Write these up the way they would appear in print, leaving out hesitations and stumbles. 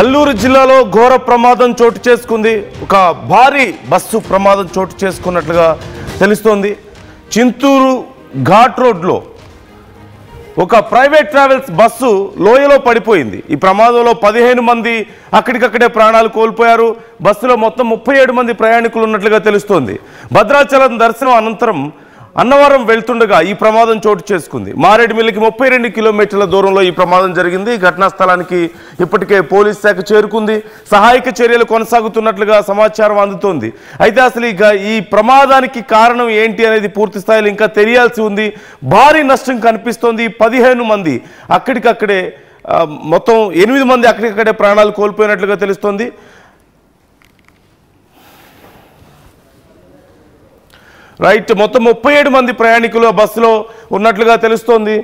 అల్లూరు జిల్లాలో ఘోర ప్రమాదం చోటు చేసుకుంది. ఒక భారీ బస్సు ప్రమాదం చోటు చేసుకున్నట్లుగా తెలుస్తోంది. చింతూరు ఘాట్ రోడ్లో ఒక ప్రైవేట్ ట్రావెల్స్ బస్సు లోయలో పడిపోయింది. ఈ ప్రమాదంలో 15 మంది అక్కడికక్కడే ప్రాణాలు కోల్పోయారు. బస్సులో మొత్తం 37 మంది ప్రయాణికులు ఉన్నట్లుగా తెలుస్తోంది. భద్రాచలం దర్శనం అనంతరం అన్నవరం వెళ్తుండగా ఈ ప్రమాదం చోటు చేసుకుంది. మారేడుమిల్లికి 32 కిలోమీటర్ల దూరంలో ఈ ప్రమాదం జరిగింది. ఘటనా స్థలానికి ఇప్పటికే పోలీస్ శాఖ చేరుకుంది. సహాయక చర్యలు కొనసాగుతున్నట్లుగా సమాచారం అందుతోంది. అయితే అసలు ఈ ప్రమాదానికి కారణం ఏంటి అనేది పూర్తి స్థాయిలో ఇంకా తెలియాల్సి ఉంది. భారీ నష్టం కనిపిస్తోంది. 15 మంది అక్కడికక్కడే, మొత్తం 8 మంది అక్కడికక్కడే ప్రాణాలు కోల్పోయినట్లుగా తెలుస్తోంది. రైట్, మొత్తం 37 మంది ప్రయాణికులు బస్సులో ఉన్నట్లుగా తెలుస్తోంది.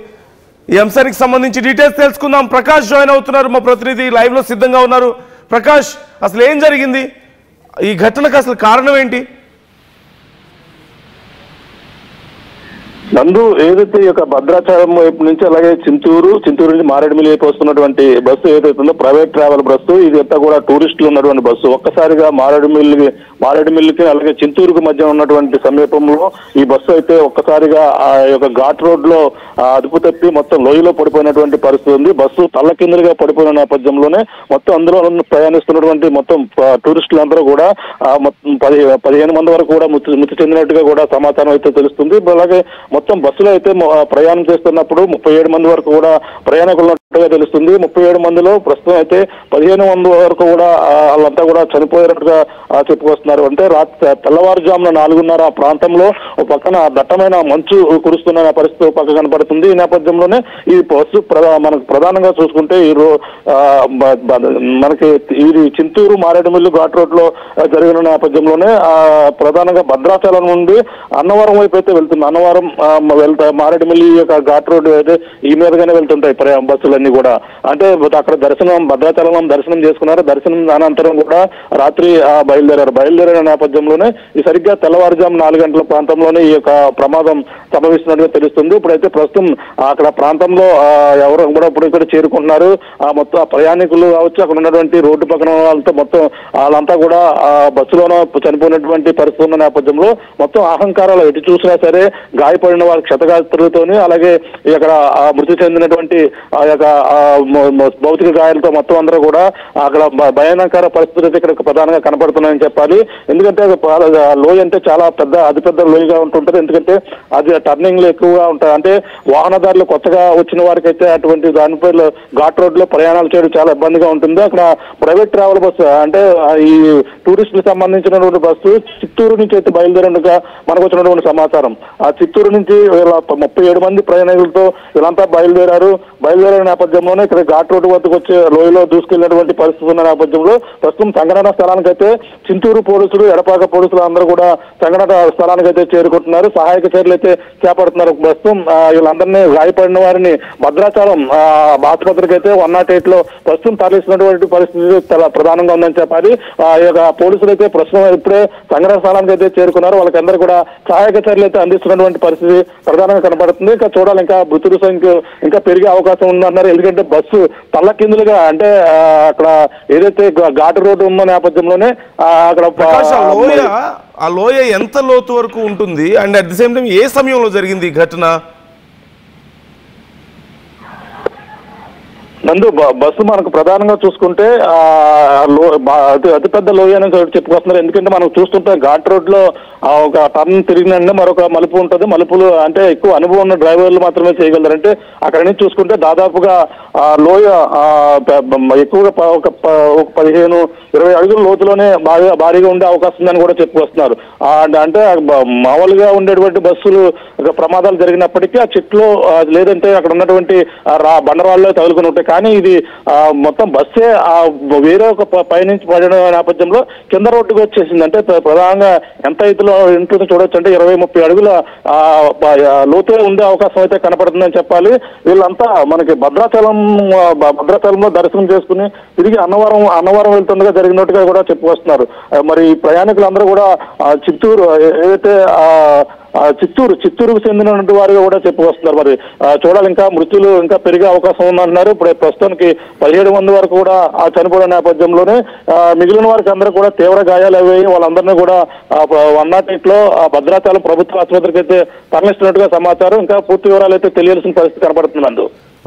ఈ అంశానికి సంబంధించి డీటెయిల్స్ తెలుసుకుందాం. ప్రకాష్ జాయిన్ అవుతున్నారు, మా ప్రతినిధి లైవ్ లో సిద్ధంగా ఉన్నారు. ప్రకాష్, అసలు ఏం జరిగింది? ఈ ఘటనకు అసలు కారణం ఏంటి? నందు, ఏదైతే ఈ యొక్క భద్రాచలం వైపు నుంచి అలాగే చింతూరు నుంచి మారేడుమిల్లి వైపు వస్తున్నటువంటి బస్సు ఏదైతుందో ప్రైవేట్ ట్రావెల్ బస్సు, ఇది అంతా కూడా టూరిస్టులు ఉన్నటువంటి బస్సు. ఒక్కసారిగా మారేడుమిల్లికి అలాగే చింతూరుకు మధ్య ఉన్నటువంటి సమీపంలో ఈ బస్సు అయితే ఒక్కసారిగా ఆ యొక్క ఘాట్ రోడ్ లో అదుపు తప్పి మొత్తం లోయలో పడిపోయినటువంటి పరిస్థితి ఉంది. బస్సు తల్లకిందులుగా పడిపోయిన నేపథ్యంలోనే మొత్తం అందులో ప్రయాణిస్తున్నటువంటి మొత్తం టూరిస్టులందరూ కూడా మొత్తం 15 మంది వరకు కూడా మృతి చెందినట్టుగా కూడా సమాచారం అయితే తెలుస్తుంది. అలాగే మొత్తం బస్సులో అయితే ప్రయాణం చేస్తున్నప్పుడు 37 మంది వరకు కూడా ప్రయాణికులు ఉన్నట్టుగా తెలుస్తుంది. 37 మందిలో ప్రస్తుతం అయితే 15 మంది వరకు కూడా వాళ్ళంతా కూడా చనిపోయినట్టుగా చెప్పుకొస్తున్నారు. అంటే తెల్లవారుజామున 4:30 ఆ ప్రాంతంలో పక్కన దట్టమైన మంచు కురుస్తున్న పరిస్థితి పక్క కనపడుతుంది. ఈ నేపథ్యంలోనే ఈ బస్సు మనకు ప్రధానంగా చూసుకుంటే మనకి ఇది చింతూరు మారేడుమిల్లి ఘాట్ రోడ్ లో జరిగిన నేపథ్యంలోనే ప్రధానంగా భద్రాచలం నుండి అన్నవరం వైపు అయితే వెళ్తుంది. అన్నవరం మారేడుమిల్లి యొక్క ఘాట్ రోడ్ అయితే ఈ మీదగానే వెళ్తుంటాయి బస్సులన్నీ కూడా. అంటే అక్కడ భద్రాచలం దర్శనం చేసుకున్నారు. దర్శనం అనంతరం కూడా రాత్రి బయలుదేరిన నేపథ్యంలోనే ఈ సరిగ్గా తెల్లవారుజాము 4 గంటల ప్రాంతంలోనే ఈ యొక్క ప్రమాదం సంభవిస్తున్నట్టుగా తెలుస్తుంది. ఇప్పుడైతే ప్రస్తుతం అక్కడ ప్రాంతంలో ఎవరు కూడా ఇప్పుడు చేరుకుంటున్నారు. మొత్తం ప్రయాణికులు కావచ్చు, అక్కడ ఉన్నటువంటి రోడ్డు పక్కన వాళ్ళతో మొత్తం వాళ్ళంతా కూడా బస్సులోనూ చనిపోయినటువంటి పరిస్థితి ఉన్న నేపథ్యంలో మొత్తం అహంకారాలు ఎటు చూసినా సరే గాయపడిన వారి క్షతగాత్రులతోని అలాగే ఇక్కడ మృతి చెందినటువంటి ఆ యొక్క భౌతిక గాయాలతో మొత్తం అందరూ కూడా అక్కడ భయానకర పరిస్థితులు ఇక్కడ ప్రధానంగా కనపడుతున్నాయని చెప్పాలి. ఎందుకంటే లోయ అంటే చాలా అతిపెద్ద లోయగా ఉంటుంటది. ఎందుకంటే అది టర్నింగ్లు ఎక్కువగా ఉంటాయి. అంటే వాహనదారులు కొత్తగా వచ్చిన వారికి అయితే అటువంటి దానిపై ఘాట్ రోడ్ లో ప్రయాణాలు చేయడం చాలా ఇబ్బందిగా ఉంటుంది. అక్కడ ప్రైవేట్ ట్రావెల్ బస్సు అంటే ఈ టూరిస్టులకు సంబంధించినటువంటి బస్సు చిత్తూరు నుంచి అయితే బయలుదేరినట్టుగా మనకు వచ్చినటువంటి సమాచారం. ఆ చిత్తూరు నుంచి 37 మంది ప్రయాణికులతో వీళ్ళంతా బయలుదేరిన నేపథ్యంలోనే ఇక్కడ ఘాట్ రోడ్డు వద్దకు వచ్చే లోయలో దూసుకెళ్లినటువంటి పరిస్థితి ఉన్న నేపథ్యంలో ప్రస్తుతం సంఘటన స్థలానికైతే చింతూరు పోలీసులు, ఎడపాక పోలీసులు అందరూ కూడా సంఘటన స్థలానికైతే చేరుకుంటున్నారు. సహాయక చర్యలు అయితే చేపడుతున్నారు. ప్రస్తుతం వీళ్ళందరినీ గాయపడిన వారిని భద్రాచలం ఆసుపత్రికి అయితే 108 లో ప్రస్తుతం తరలిస్తున్నటువంటి పరిస్థితి చాలా ప్రధానంగా ఉందని చెప్పాలి. ఈ యొక్క పోలీసులు అయితే ప్రస్తుతం ఇప్పుడే సంఘటన స్థలానికి అయితే చేరుకున్నారు. వాళ్ళకందరూ కూడా సహాయక చర్యలు అయితే అందిస్తున్నటువంటి పరిస్థితి ప్రధానంగా కనబడుతుంది. ఇంకా చూడాలి, ఇంకా మృతుల సంఖ్య ఇంకా పెరిగే అవకాశం ఉందన్నారు. ఎందుకంటే బస్సు తల్లకిందులుగా అంటే అక్కడ ఏదైతే ఘాటు రోడ్డు ఉన్న నేపథ్యంలోనే అక్కడ ఆ లోయ ఎంత లోతు వరకు ఉంటుంది and at the same time ఏ సమయంలో జరిగింది ఈ ఘటన? నందు, బస్సు మనకు ప్రధానంగా చూసుకుంటే అతిపెద్ద లోయ అని చెప్పుకొస్తున్నారు. ఎందుకంటే మనం చూస్తుంటే ఘాట్ రోడ్ లో ఒక టర్న్ తిరిగినంటే మరొక మలుపు ఉంటుంది. మలుపులు అంటే ఎక్కువ అనుభవం ఉన్న డ్రైవర్లు మాత్రమే చేయగలరు. అంటే అక్కడ నుంచి చూసుకుంటే దాదాపుగా లోయ ఎక్కువగా ఒక 15-20 అడుగుల లోతులోనే భారీగా ఉండే అవకాశం ఉందని కూడా చెప్పుకొస్తున్నారు. అంటే మామూలుగా ఉండేటువంటి బస్సులు ప్రమాదాలు జరిగినప్పటికీ ఆ చెట్లు లేదంటే అక్కడ ఉన్నటువంటి బండరాళ్ళలో తగులుకుని ఉంటాయి. కానీ ఇది మొత్తం బస్సే వేరే ఒక పైనుంచి పడిన నేపథ్యంలో కింద రోడ్డుకు వచ్చేసింది. అంటే ప్రధానంగా ఎంత ఎత్తులో ఉంటుందో చూడొచ్చు. అంటే 20-30 అడుగుల లోతుగా ఉండే అవకాశం అయితే కనపడుతుందని చెప్పాలి. వీళ్ళంతా మనకి భద్రాచలంలో దర్శనం చేసుకుని తిరిగి అన్నవరం వెళ్తుండగా జరిగినట్టుగా కూడా చెప్పుకొస్తున్నారు. మరి ప్రయాణికులందరూ కూడా చిత్తూరు ఏదైతే చిత్తూరుకు చెందినటువంటి వారిగా కూడా చెప్పుకొస్తున్నారు. మరి చూడాలి, ఇంకా మృతులు ఇంకా పెరిగే అవకాశం ఉందంటున్నారు. ఇప్పుడు ప్రస్తుతానికి 17 మంది వరకు కూడా చనిపోయిన నేపథ్యంలోనే మిగిలిన వారికి అందరూ కూడా తీవ్ర గాయాలు అయ్యాయి. వాళ్ళందరినీ కూడా 108 లో భద్రాచలం ప్రభుత్వ ఆసుపత్రికి అయితే తరలిస్తున్నట్టుగా సమాచారం. ఇంకా పూర్తి వివరాలు అయితే తెలియాల్సిన పరిస్థితి కనబడుతుంది.